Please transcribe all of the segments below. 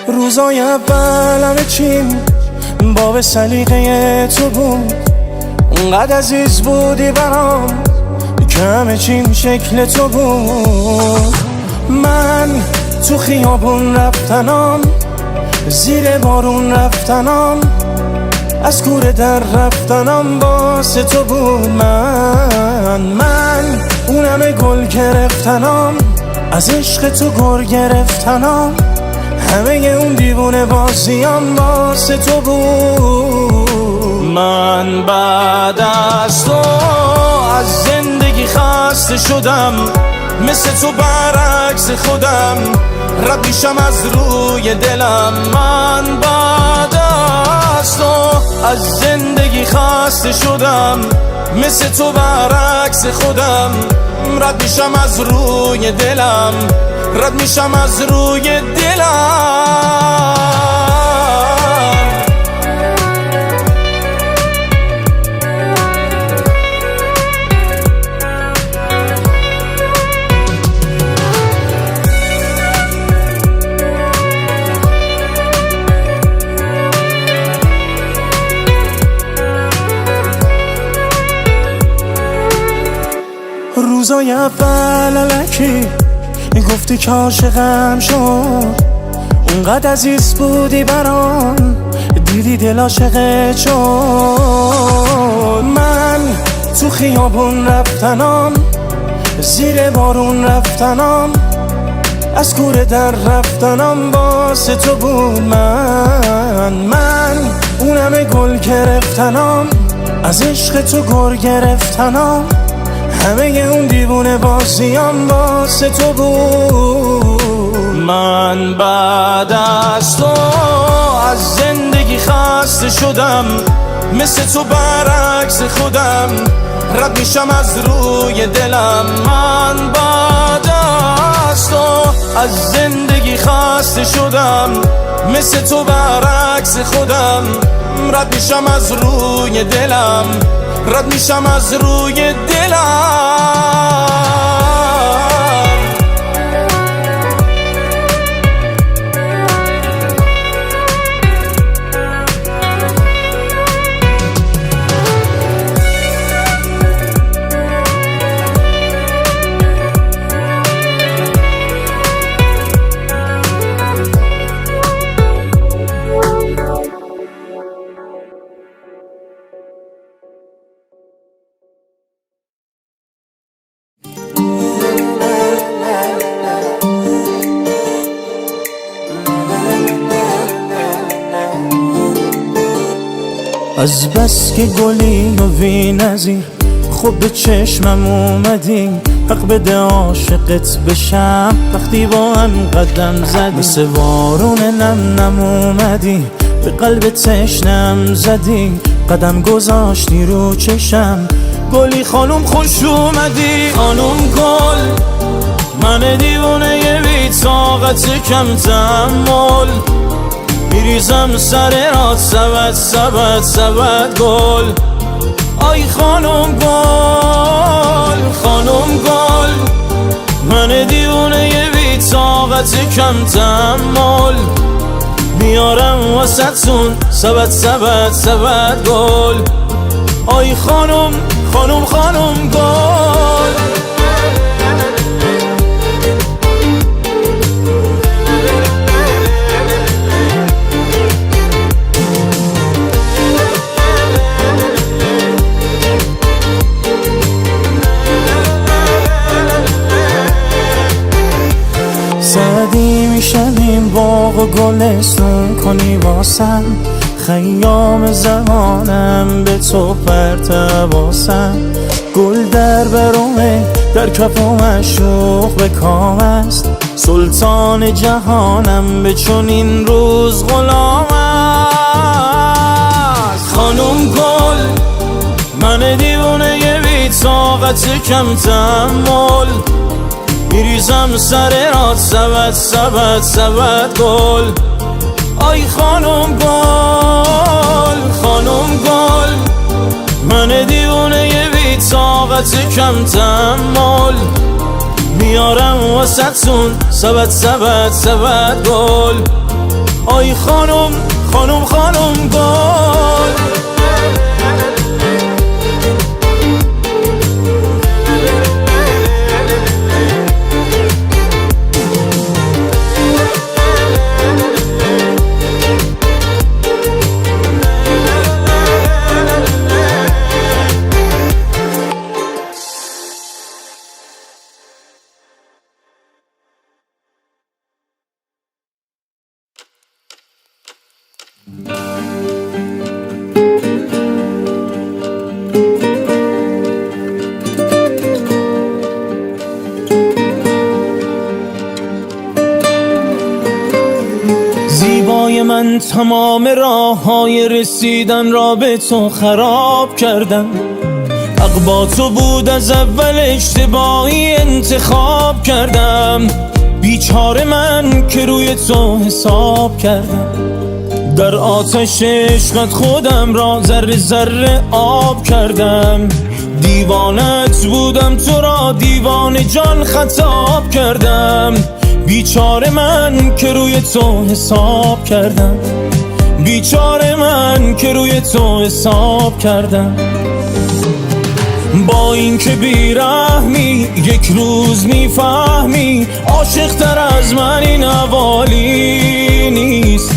روزای اول همه چیم باب سلیقه تو بود، اونقدر عزیز بودی برام که همه چیم شکل تو بود. من تو خیابون رفتنام، زیر بارون رفتنام، از کوره در رفتنام واسه تو بود. من اون همه گل گرفتنام، از عشق تو گر گرفتنام، همه اون دیوونه بازیام واسه تو بود. من بعد از تو از زندگی خسته شدم، مثل تو برعکس خودم رد میشم از روی دلم. من بعد از تو از زندگی خسته شدم، مثل تو برعکس خودم رد میشم از روی دلم، رد میشم از روی دلم. روزای اول الکی گفتی که عاشقم شد، اونقدر عزیز بودی برام دیدی دل عاشقت شد. من تو خیابون رفتنام، زیر بارون رفتنام، از کوره در رفتنام واسه تو بود. من اون همه گل گرفتنام، از عشق تو گر گرفتنام، همه اون دیوونه بازیام واسه تو بود. من بعد از تو از زندگی خسته شدم، مثل تو برعکس خودم رد میشم از روی دلم. من بعد از تو از زندگی خسته شدم، مثل تو برعکس خودم رد میشم از روی دلم، رد میشم از روی دلم. از بس که گلی و بی نظیر خوب به چشمم اومدی، حق بده عاشقت بشم وقتی با هم قدم زدی. مثل بارون نم نم اومدی به قلب تشنم زدی، قدم گذاشتی رو چشم گلی خانم خوش اومدی. خانم گل من دیوونه ی بی طاقت کم تحمل، میریزم سر رات سبت سبت سبت گل. آی خانم گل، خانم گل من دیوونه ی بی طاقت کم تحمل، میارم واسه‌تون سبت سبت سبت گل. آی خانم خانم خانم گل. سعدی میشویم باغ و گلستون کنی واسم، خیام زمانم به تو پرتواسم. گل در برومه در کف و مشوق به کام است، سلطان جهانم به چنین روز غلام است. خانم گل من دیوونه ی بی طاقت کم تحمل، میریزم سر رات سبت سبت سبت گل. آی خانم گل، خانم گل صحبت کم تحمل، میارم واسه‌تون سبت سبت سبت گل. آی خانم خانم خانم گل. زیبای من تمام راه‌های رسیدن را به تو خراب کردم. حق با تو بود از اول، اشتباهی انتخاب کردم. بیچاره من که روی تو حساب کردم. در آتش عشقت خودم را ذره ذره آب کردم. دیوانت بودم، تو را دیوانه جان خطاب کردم. بیچاره من که روی تو حساب کردم. بیچاره من که روی تو حساب کردم. با این که بیرحمی یک روز میفهمی، عاشق تر از من این حوالی نیست.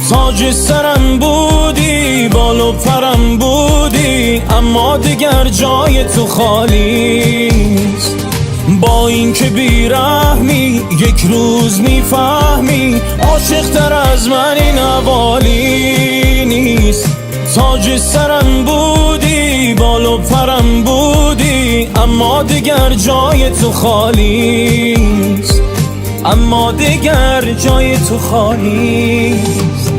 تاج سرم بودی، بال و پرم بودی، اما دیگر جای تو خالی نیست. با این که بیرحمی یک روز میفهمی، عاشق تر از من این حوالی نیست. تاج سرم بودی، بال و پرم بودی، اما دیگر جای تو خالی نیست. اما دیگر جای تو خالی نیست.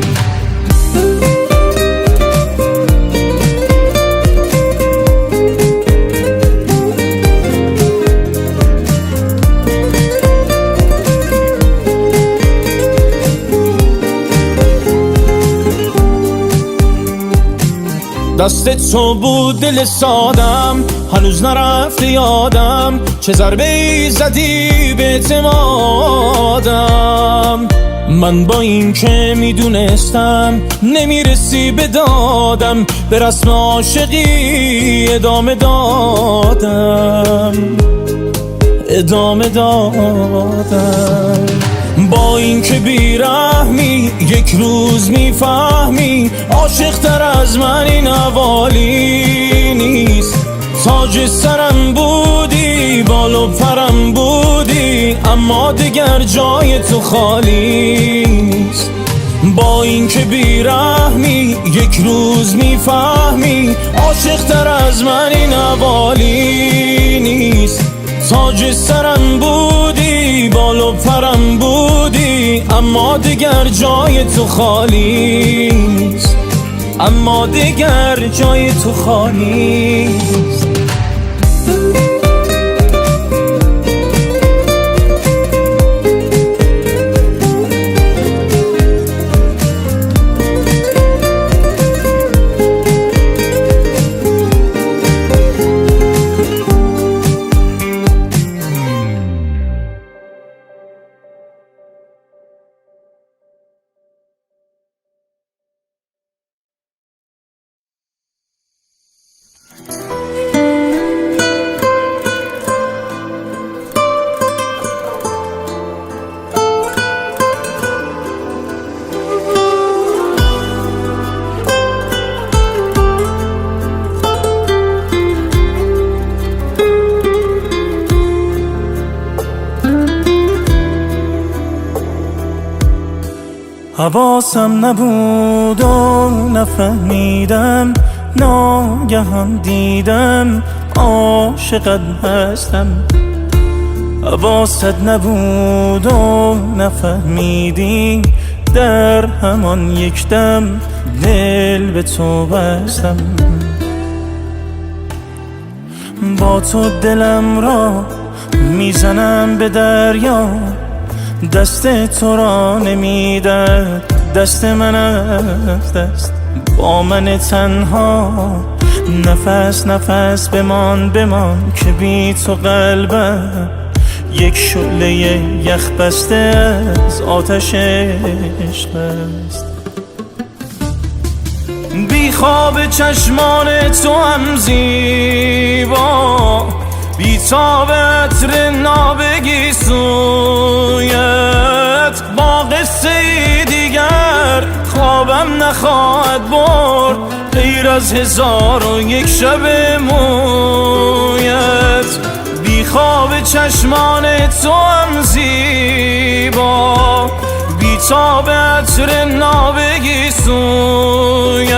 دست تو بود دل سادم، هنوز نرفته یادم. چه ضربه‌ای زدی به اعتمادم. من با این که میدونستم نمیرسی به دادم، به رسم عاشقی ادامه دادم. ادامه دادم. با این که بیرحمی یک روز میفهمی، عاشق تر از من این حوالی نیست. تاج سرم بودی، بال و پرم بودی، اما دیگر جای تو خالی نیست. با این که بیرحمی یک روز میفهمی، عاشق تر از من این حوالی نیست. تاج سرم بودی، بال و پرم بودی، اما دیگر جای تو خالی نیست. اما دیگر جای تو خالی نیست. حواسم نبود و نفهمیدم، ناگهان دیدم عاشقت هستم. حواست نبود و نفهمیدی، در همان یک دم دل به تو بستم. با تو دلم را میزنم به دریا، دست تو را نمیدد دست من از دست. با من تنها نفس نفس بمان که بی تو قلبم یک شعله یخ بسته از آتش عشق است. بی خواب چشمان تو هم زیبا، بی تاب عطر نابگی سویت، با قصه دیگر خوابم نخواهد برد غیر از 1001 شب مویت. بی خواب چشمان تو هم زیبا، بی تاب عطر نابگی سویت،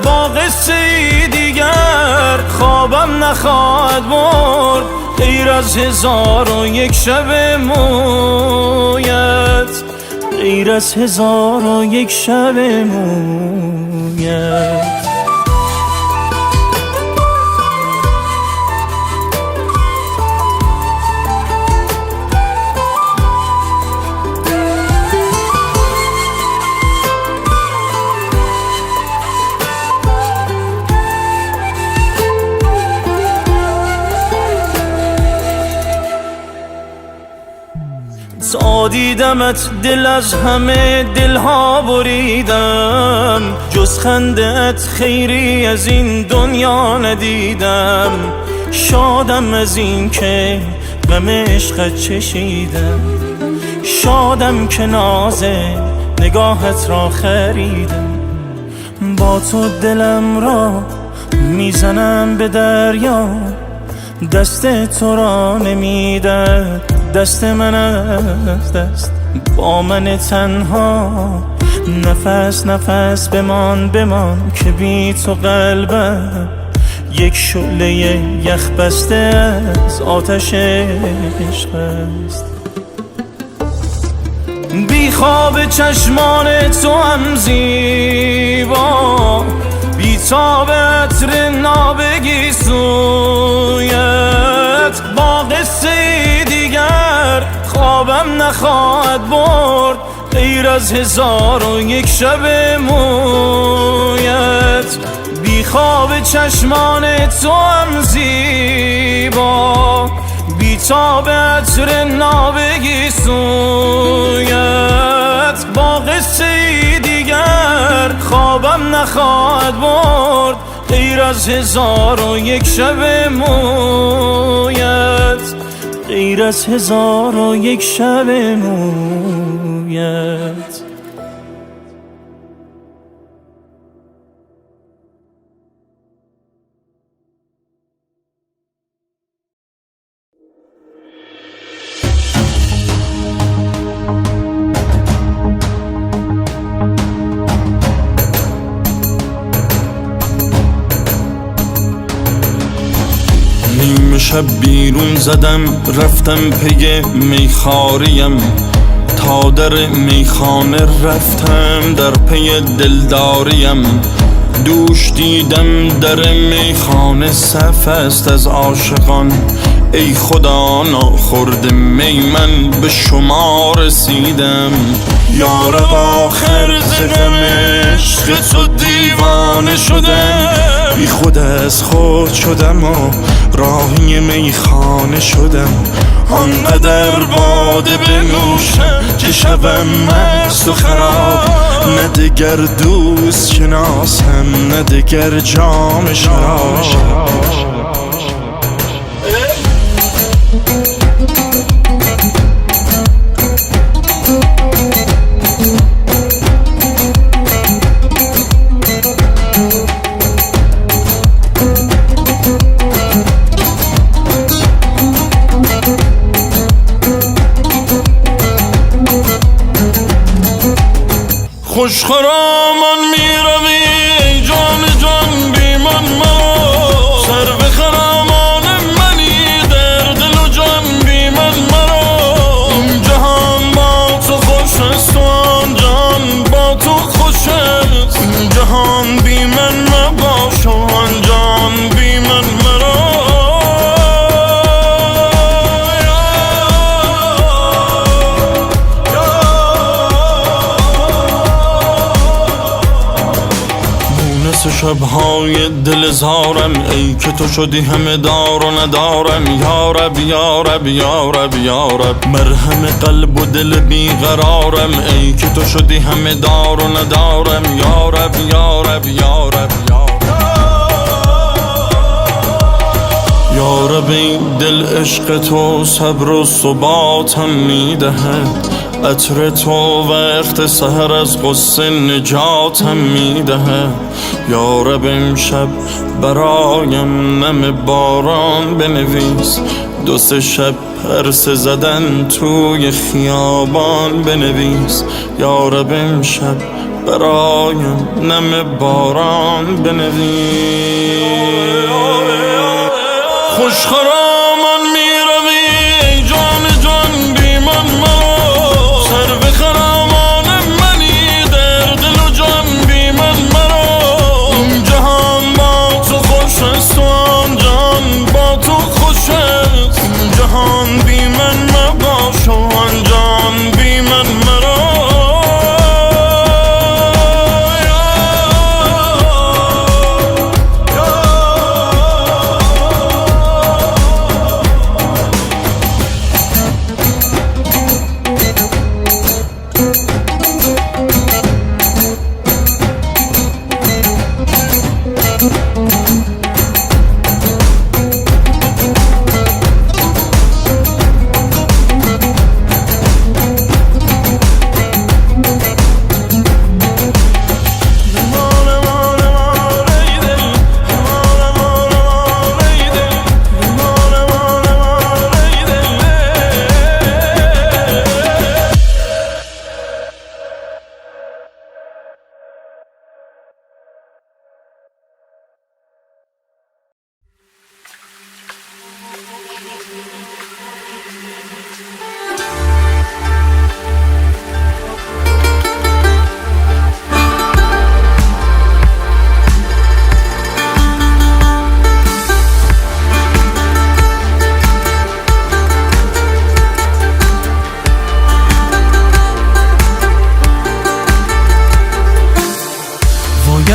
با قصه دیگر خوابم نخواهد برد غیر از 1001 شب مویت، غیر از 1001 شب مویت. تا دیدمت دل از همه دلها بریدم، جز خندت خیری از این دنیا ندیدم. شادم از این که غم عشقت چشیدم، شادم که ناز نگاهت را خریدم. با تو دلم را میزنم به دریا، دست تو را نمیدد دست من از دست. با من تنها نفس نفس بمان که بی تو قلبم یک شعله یخ بسته از آتش عشق است. بی خواب چشمان تو هم زیبا، بی تاب عطر نابگی سویت، با قصه دیگر خوابم نخواهد برد غیر از 1001 شب مویت. بی خواب چشمان تو هم زیبا، بی تاب عطر نابگی سویت، با قصه دیگر خوابم نخواهد برد غیر از 1001 شب مویت، غیر از 1001 شب مویت. نیمه شب بیرون زدم رفتم پی میخاریم، تا در میخانه رفتم در پی دلداریم. دوش دیدم در میخانه صف است از عاشقان، ای خدا ناخورده می من به شما رسیدم. یارب آخر ز غم عشق تو دیوانه شدم، بی خود از خود شدم و راهی میخانه شدم. آنقدر باده بنوشم که شبم مست و خراب، نه دگر دوست شناسم نه دگر جام شراب. خوش خرامان می روی ای جان جان بی من مرا، سر به خرامان منی در دل و جان بی من مرا. این جهان با تو خوش است و آن جهان با تو خوش است، این جهان بی من مباش و آن جهان بی من مرا. برای دل زارم، ای که تو شدی همه دار و ندارم. یارب یارب یارب یارب مرهم قلب و دل بیقرارم، ای که تو شدی همه دار و ندارم. یارب یارب یارب یارب یارب این دل عشق تو صبر و ثباتم میدهد، عطر تو وقت سحر از غصه نجاتم میدهد. یارب امشب برایم نم باران بنویس، دو سه شب پرسه زدن توی خیابان بنویس. یارب امشب برایم نم باران بنویس. خوش خرامان میروی ای جان جان بی من مرا، سر به خرامان منی در دل و جان بی من مرا. این جهان با تو خوش است و آن جهان با تو خوش است، این جهان بی من مباش و آن جهان بی من مرا.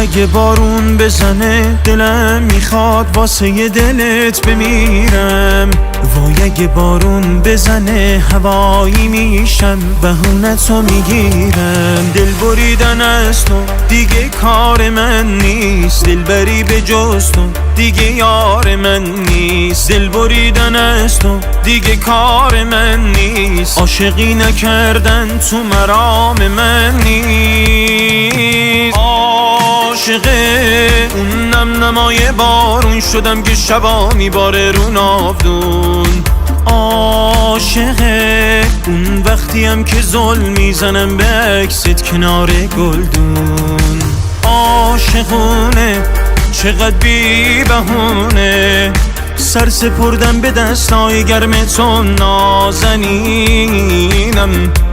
اگه بارون بزنه دلم میخواد واسه ی دلت بمیرم. وای اگه بارون بزنه هوایی میشم بهونتو میگیرم. دل بریدن از تو دیگه کار من نیست، دل بری به جز تو دیگه یار من نیست. دل بریدن از تو دیگه کار من نیست، عاشقی نکردن تو مرام من نیست. عاشقه اون نم نمای بارون شدم که شبا میباره رو ناودون. عاشقه اون وقتیم که ظلم میزنم به عکست کنار گلدون. عاشقونه چقدر بی بهونه، سر سپردم به دستای گرم تو نازنینم.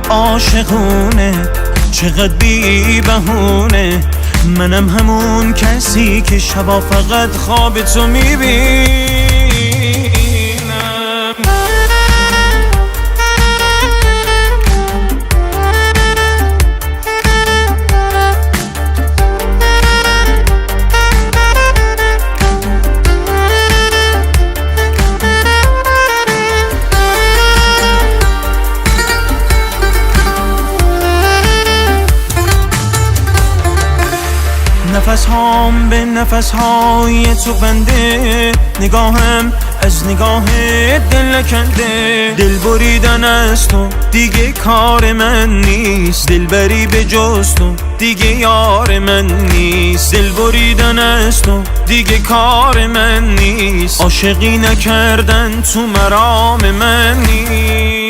عاشقونه چقدر بی بهونه، منم همون کسی که شبا فقط خواب تو میبینم. نفس هام به نفس های تو بنده، نگاهم از نگاه دل نکنده. دل بریدن از تو دیگه کار من نیست، دل بری به جز تو دیگه یار من نیست. دل بریدن از تو دیگه کار من نیست، عاشقی نکردن تو مرام من نیست.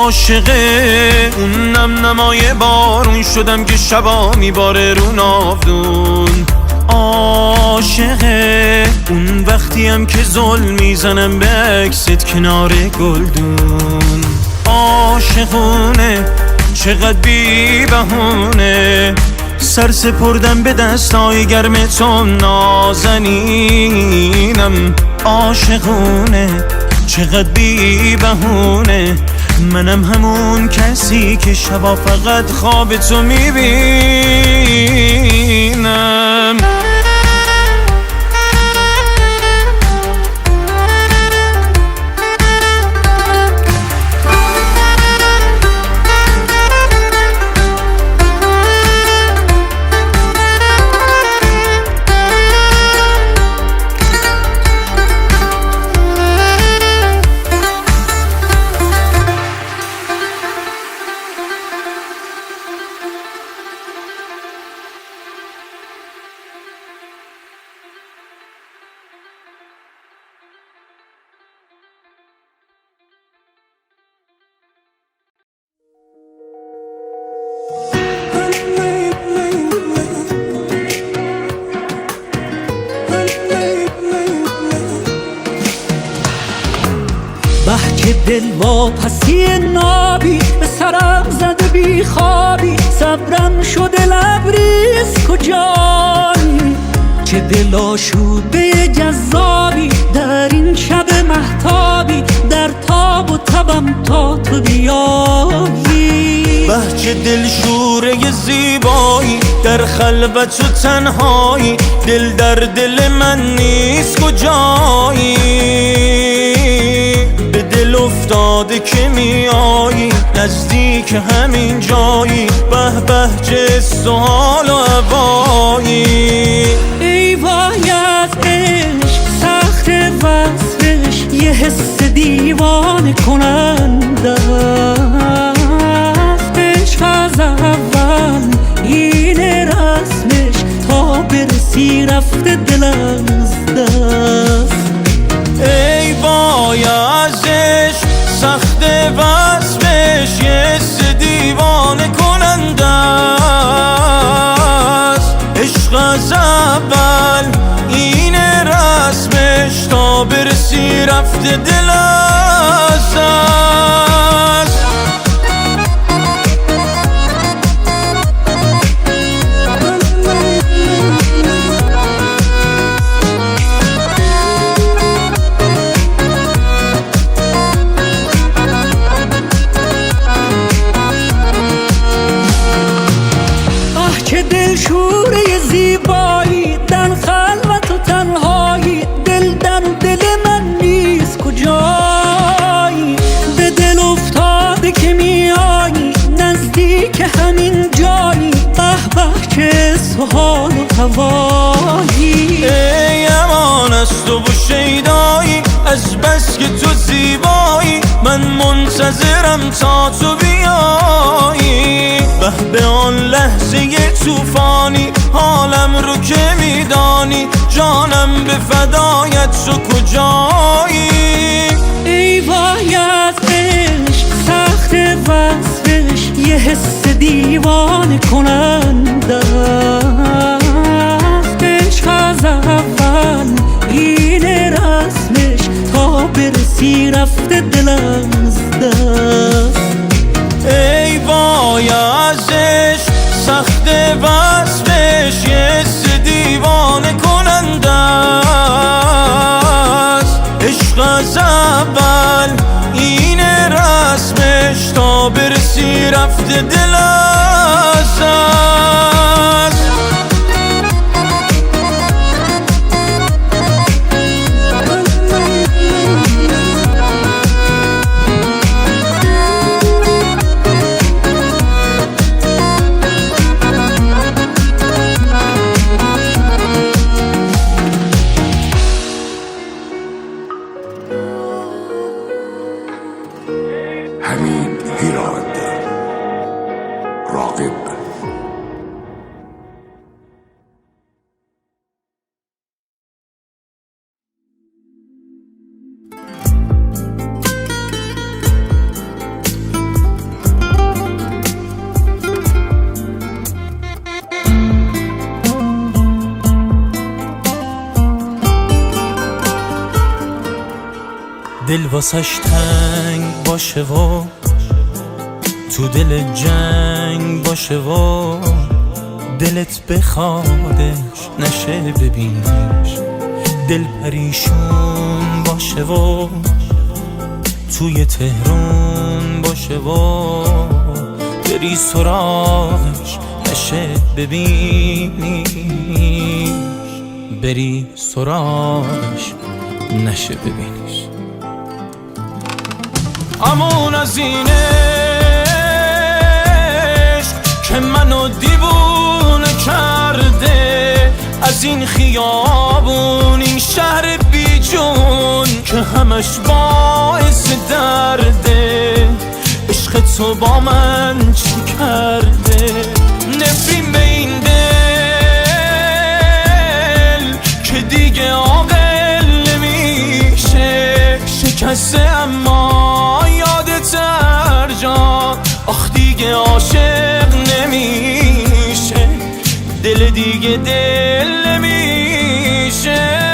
عاشقه اون نم نمای بارون شدم که شبا میباره رو ناودون. عاشقه اون وقتیم که ظلم میزنم به عکست کنار گلدون. عاشقونه چقدر بی بهونه، سر سپردم به دستای گرم تو نازنینم. عاشقونه چقدر بی بهونه، منم همون کسی که شبا فقط خواب تو میبینم. دل واپسی نابی به سرم زده بی خوابی صبرم شده لبریز کجایی چه دل آشوبه جذابی در این شب مهتابی در تاب و تبم تا تو بیایی بهجه دلشوره زیبایی در خلوت و تنهایی دل در دل من نیست کجایی به دل افتاده که میایی نزدیک همین جایی به بهجه سوال و هوایی ای وای از عشق سخت وصفش یه حس دیوانه کننده است عشق از اول این رسمش تا برسی رفته دل از دست ای وای از عشق سخت وصفش یه حس دیوانه کننده است عشق از اول این رسمش تا برسی رفته دل از دست چه دلشوره زیبایی در خلوت و تنهایی دل در دل من نیست کجایی به دل افتاده که میایی نزدیک همین جایی به به چه سوال و هوایی ای امان از تو و شیدایی از بس که تو زیبایی من منتظرم تا تو بیایی به آن لحظه توفانی حالم رو که میدانی جانم به فدایت تو کجایی ای وای از عشق سخت وصفش یه حس دیوانه کننده است عشق از اول این رسمش تا برسی رفته دل از دست ای وای از عشق سخت وصفش یه حس دیوانه کننده است عشق از اول این رسمش تا برسی رفته دل از دست همین هیراد راغب دل واسش تنگ باشه و تو دل جنگ باشه و دلت بخوادش نشه ببینش دل پریشون باشه و توی تهرون باشه و بری سراغش نشه ببینیش بری سراغش نشه ببینیش امون از این عشق که منو دیوونه کرده از این خیابون این شهر بی جون که همش باعث درده عشق تو با من چی کرده نفرین به این دل که دیگه عاقل نمیشه شکسته اما یادت هر جا آخ دیگه عاشق نمیشه دل دیگه دل نمیشه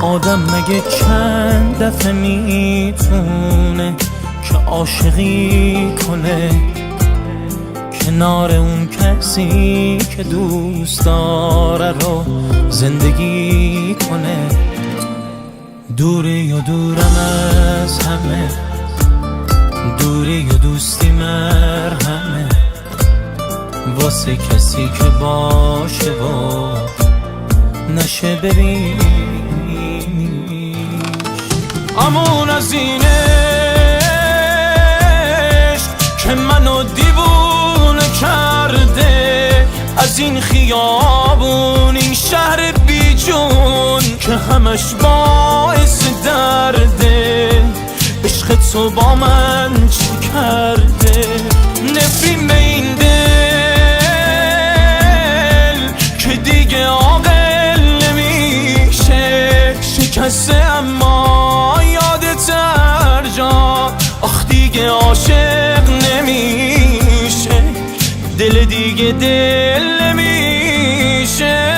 آدم مگه چند دفعه میتونه که عاشقی کنه کنار اون کسی که دوست داره رو زندگی کنه؟ دوری یا دورم از همه، دوری یا دوستی مرهمه واسه کسی که باشه و نشه ببینیش. امون از این عشق که منو دیوونه کرده، از این خیابون این شهر بیجون که همش باعث درده. عشق تو با من چی کرده؟ نفرین به این دل که دیگه عاقل نمیشه، شکسته اما یادت هر جا، آخ دیگه عاشق نمیشه، دل دیگه دل نمیشه.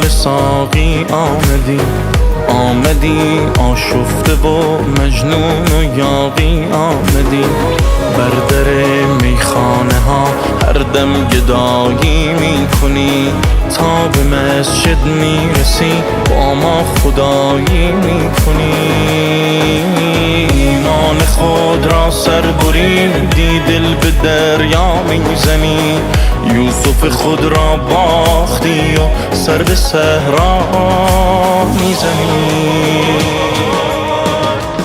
ساقی آمدی آشفته و مجنون و یاغی آمدی، بر در میخانه ها هر دم گدایی میکنی، تا به مسجد میرسی با ما خدایی میکنی. ایمان خود را سر بریدی دل به دریا میزنی، یوسف خود را باختی و سر به صحرا میزنی.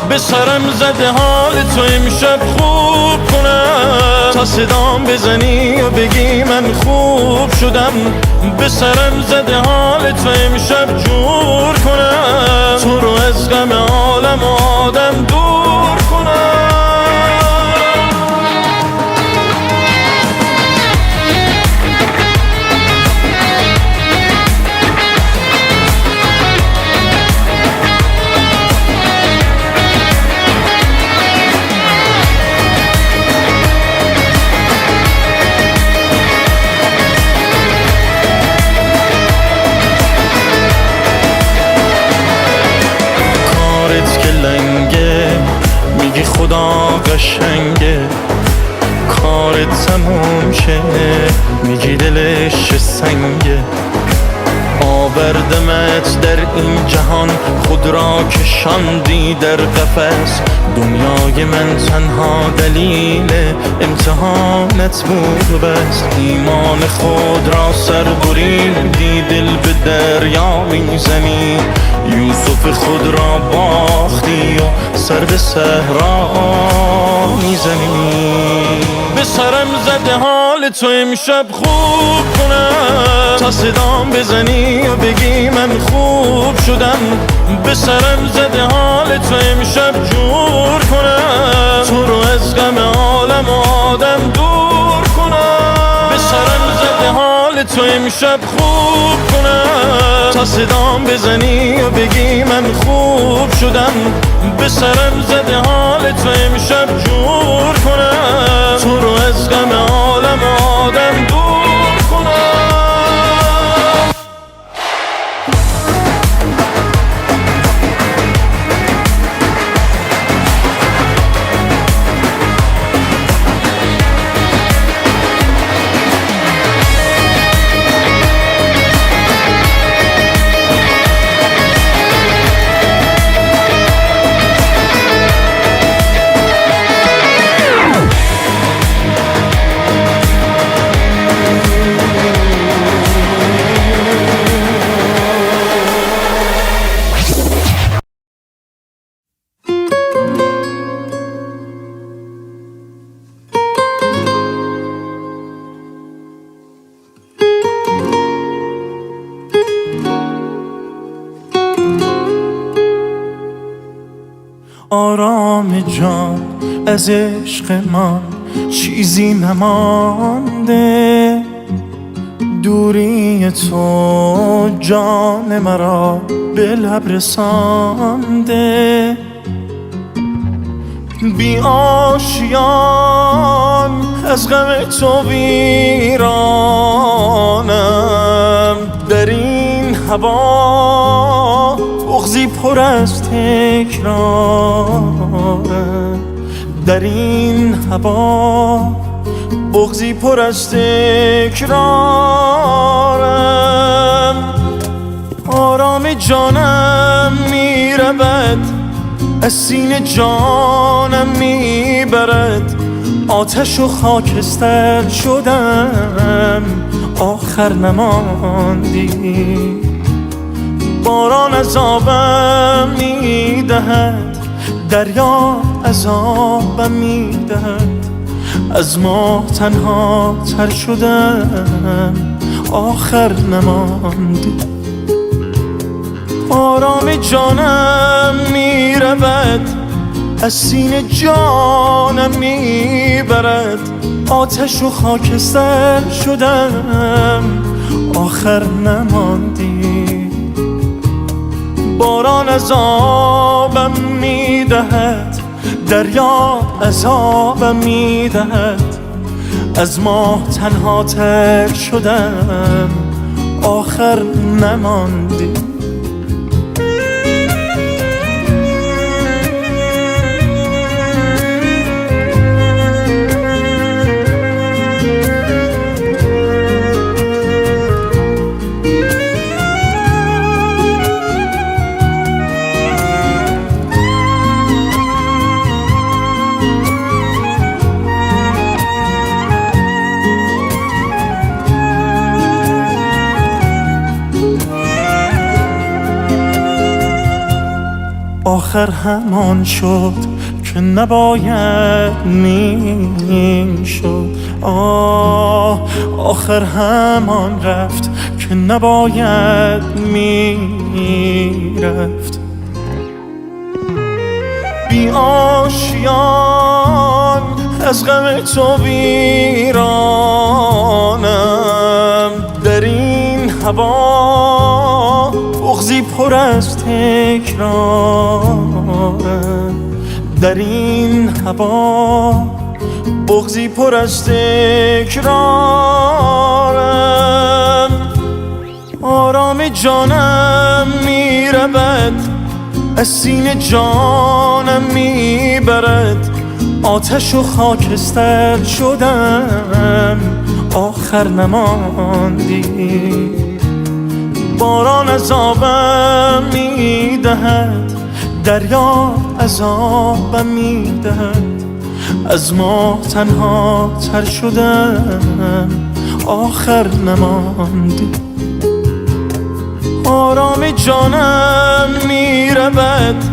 به سرم زده حال تو امشب خوب کنم، تا صدام بزنی و بگی من خوب شدم. به سرم زده حال تو امشب جور کنم، تو رو از غم عالم و آدم دور کنم. خدا قشنگه کارت تموم شه، میگی دلش سنگه. آوردمت در این جهان خود را کشاندی در قفس، دنیای من تنها دلیل امتحانت بود بس. ایمان خود را سر بریدی دل به دریا میزنی، یوسف خود را باختی و سر به صحرا میزنی. به سرم زده حال تو امشب خوب کنم، تا صدام بزنی و بگی من خوب شدم. به سرم زده حال تو امشب جور کنم، تو رو از غم عالم و آدم دور کنم. به سرم زده حال تو امشب خوب کنم، تا صدام بزنی و بگی من خوب شدم. به سرم زده حال تو امشب جور کنم، تو رو از غم عالم و آدم دور کنم. آرام جان از عشق من چیزی نمانده، دوری تو جان مرا به لب رسانده. بی آشیان از غم تو ویرانم، در این هوا بغضی پر از تکرارم، در این هوا بغضی پر از تکرارم. آرام جانم میرود از سینه جانم میبرد، آتش و خاکستر شدم آخر نماندی. باران عذابم میدهد، دریا عذابم میدهد، از ماه تنها تر شدم آخر نماندی. آرام جانم میرود از سینه جانم میبرد، آتش و خاکستر شدم آخر نماندی. باران عذابم میدهد، دریا عذابم میدهد، از ماه تنها تر شدم آخر نماندی. آخر همان شد که نباید میشد، آخر همان رفت که نباید میرفت. بی آشیان از غم تو ویرانم، در این هوا بغضی پر از تکرارم، در این هوا بغضی پر از تکرارم. آرام جانم میرود از سینه جانم میبرد، آتش و خاکستر شدم آخر نماندی. باران عذابم میدهد، دریا عذابم میدهد، از ماه تنها تر شدم آخر نماندی. آرام جانم میرود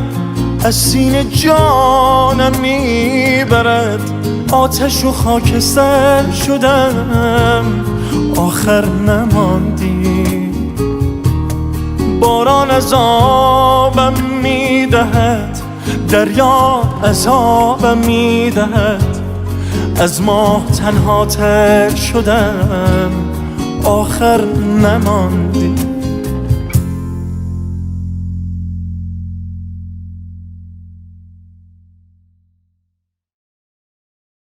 از سینه جانم میبرد، آتش و خاکستر شدم آخر نماندی. باران عذابم میدهد، دریا عذابم میدهد، از ماه تنها تر شدم آخر نماندی.